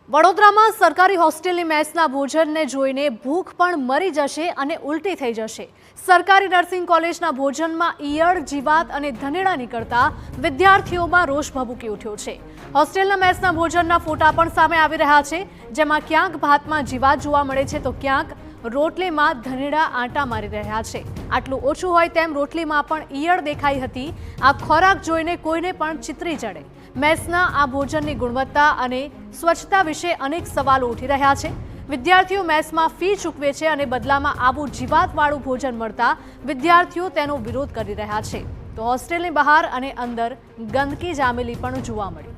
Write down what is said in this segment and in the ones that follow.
વડોદરામાં સરકારી હોસ્ટેલની મેસના ભોજનને જોઈને ભૂખ પણ મરી જશે અને ઉલટી થઈ જશે। સરકારી નર્સિંગ કોલેજના ભોજનમાં ઈયળ, જીવાત અને ધનેડા નીકળતા વિદ્યાર્થીઓમાં રોષ ભભૂકી ઉઠ્યો છે। હોસ્ટેલના મેસના ભોજનના ફોટા પણ સામે આવી રહ્યા છે, જેમાં ક્યાંક ભાતમાં જીવાત જોવા મળે છે તો ક્યાંક રોટલીમાં ધનેડા આંટા મારી રહ્યા છે। આટલું ઓછું હોય તેમ રોટલીમાં પણ ઈયળ દેખાઈ હતી। આ ખોરાક જોઈને કોઈને પણ ચિતરી ચડે। મેસના આ ભોજનની ગુણવત્તા અને સ્વચ્છતા વિશે અનેક સવાલો ઉઠી રહ્યા છે। વિદ્યાર્થીઓ મેસમાં ફી ચૂકવે છે અને બદલામાં આવું જીવાતવાળું ભોજન મળતા વિદ્યાર્થીઓ તેનો વિરોધ કરી રહ્યા છે। તો હોસ્ટેલની બહાર અને અંદર ગંદકી જામેલી પણ જોવા મળી।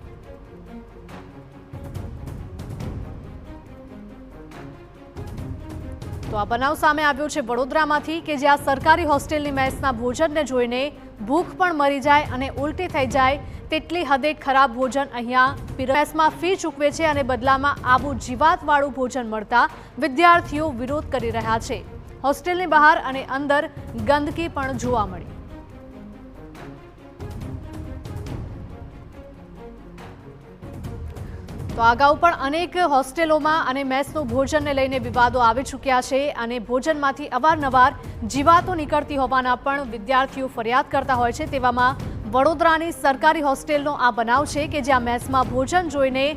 તો આ બનાવ સામે આવ્યો છે વડોદરામાંથી કે જ્યાં સરકારી હોસ્ટેલની મેસના ભોજનને જોઈને ભૂખ પણ મરી જાય અને ઉલટી થઈ જાય તેટલી હદે ખરાબ ભોજન અહીંયા મેસમાં ફી ચૂકવે છે અને બદલામાં આવું જીવાતવાળું ભોજન મળતા વિદ્યાર્થીઓ વિરોધ કરી રહ્યા છે। હોસ્ટેલની બહાર અને અંદર ગંદકી પણ જોવા મળી। તો અગાઉ પણ અનેક હોસ્ટેલોમાં અને મેસનું ભોજનને લઈને વિવાદો આવી ચૂક્યા છે અને ભોજનમાંથી અવારનવાર જીવાતો નીકળતી હોવાના પણ વિદ્યાર્થીઓ ફરિયાદ કરતા હોય છે। તેવામાં વડોદરાની સરકારી હોસ્ટેલનો આ બનાવ છે કે જ્યાં મેસમાં ભોજન જોઈને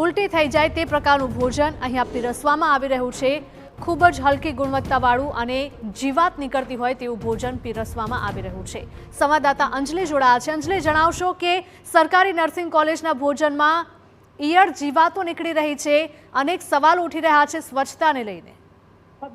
ઉલટી થઈ જાય તે પ્રકારનું ભોજન અહીંયા પીરસવામાં આવી રહ્યું છે। ખૂબ જ હલકી ગુણવત્તાવાળું અને જીવાત નીકળતી હોય તેવું ભોજન પીરસવામાં આવી રહ્યું છે। સંવાદદાતા અંજલિ જોડાયા છે। અંજલિ, જણાવશો કે સરકારી નર્સિંગ કોલેજના ભોજનમાં ઈયળ, જીવાતો નીકળી રહી છે, અનેક સવાલ ઉઠી રહ્યા છે સ્વચ્છતાને લઈને।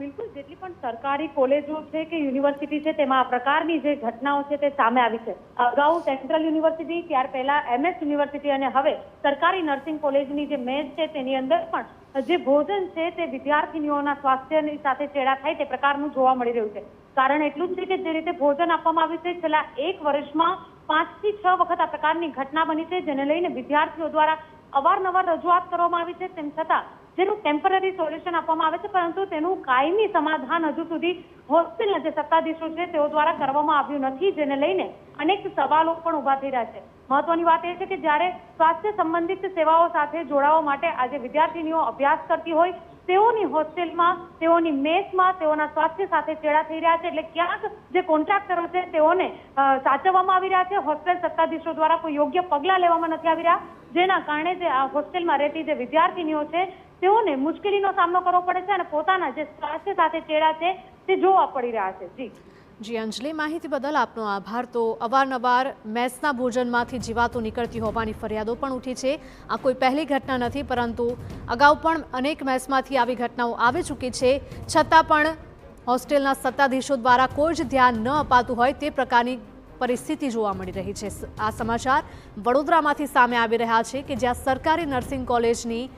બિલકુલ, જેટલી પણ સરકારી કોલેજો છે કે યુનિવર્સિટી છે તેમાં આ પ્રકારની જે ઘટનાઓ છે તે સામે આવી છે। અગાઉ સેન્ટ્રલ યુનિવર્સિટી, ત્યાર પહેલા MS યુનિવર્સિટી અને હવે સરકારી નર્સિંગ કોલેજની જે મેસ છે તેની અંદર પણ જે ભોજન છે તે વિદ્યાર્થીનીઓના સ્વાસ્થ્યની સાથે ચેડા થાય તે પ્રકારનું જોવા મળી રહ્યું છે। કારણ એટલું જ છે કે જે રીતે ભોજન આપવામાં આવ્યું છે છેલ્લા 1 વર્ષમાં 5 થી 6 વખત આ પ્રકારની ઘટના બની છે, જેને લઈને વિદ્યાર્થીઓ દ્વારા અવારનવાર રજૂઆત કરવામાં આવી છે। તેમ છતાં જેનું ટેમ્પરરી સોલ્યુશન આપવામાં આવે છે, પરંતુ તેનું કાયમી સમાધાન હજુ સુધી હોસ્ટેલના જે સત્તાધીશો છે તેઓ દ્વારા કરવામાં આવ્યું નથી, જેને લઈને અનેક સવાલો પણ ઉભા થઈ રહ્યા છે। મહત્વની વાત એ છે કે જ્યારે સ્વાસ્થ્ય સંબંધિત સેવાઓ સાથે જોડાવા માટે આજે વિદ્યાર્થીનીઓ અભ્યાસ કરતી હોય તેઓની હોસ્ટેલમાં, તેઓની મેસમાં તેઓના સ્વાસ્થ્ય સાથે ચેડા થઈ રહ્યા છે। એટલે ક્યાંક જે કોન્ટ્રાક્ટરો છે તેઓને સાચવવામાં આવી રહ્યા છે, હોસ્ટેલ સત્તાધીશો દ્વારા કોઈ યોગ્ય પગલાં લેવામાં નથી આવી રહ્યા, જેના કારણે જે આ હોસ્ટેલમાં રહેતી જે વિદ્યાર્થીનીઓ છે તેઓને મુશ્કેલીનો સામનો કરવો પડે છે અને પોતાના જે સ્વાસ્થ્ય સાથે ચેડા છે તે જોવા પડી રહ્યા છે। જી અંજલિ, માહિતી બદલ આપનો આભાર। તો અવારનવાર મેસના ભોજનમાંથી જીવાતો નીકળતી હોવાની ફરિયાદો પણ ઉઠી છે। આ કોઈ પહેલી ઘટના નથી, પરંતુ અગાઉ પણ અનેક મેસમાંથી આવી ઘટનાઓ આવી ચૂકી છે, છતાં પણ હોસ્ટેલના સત્તાધીશો દ્વારા કોઈ જ ધ્યાન ન અપાતું હોય તે પ્રકારની પરિસ્થિતિ જોવા મળી રહી છે। આ સમાચાર વડોદરામાંથી સામે આવી રહ્યા છે કે જ્યાં સરકારી નર્સિંગ કોલેજની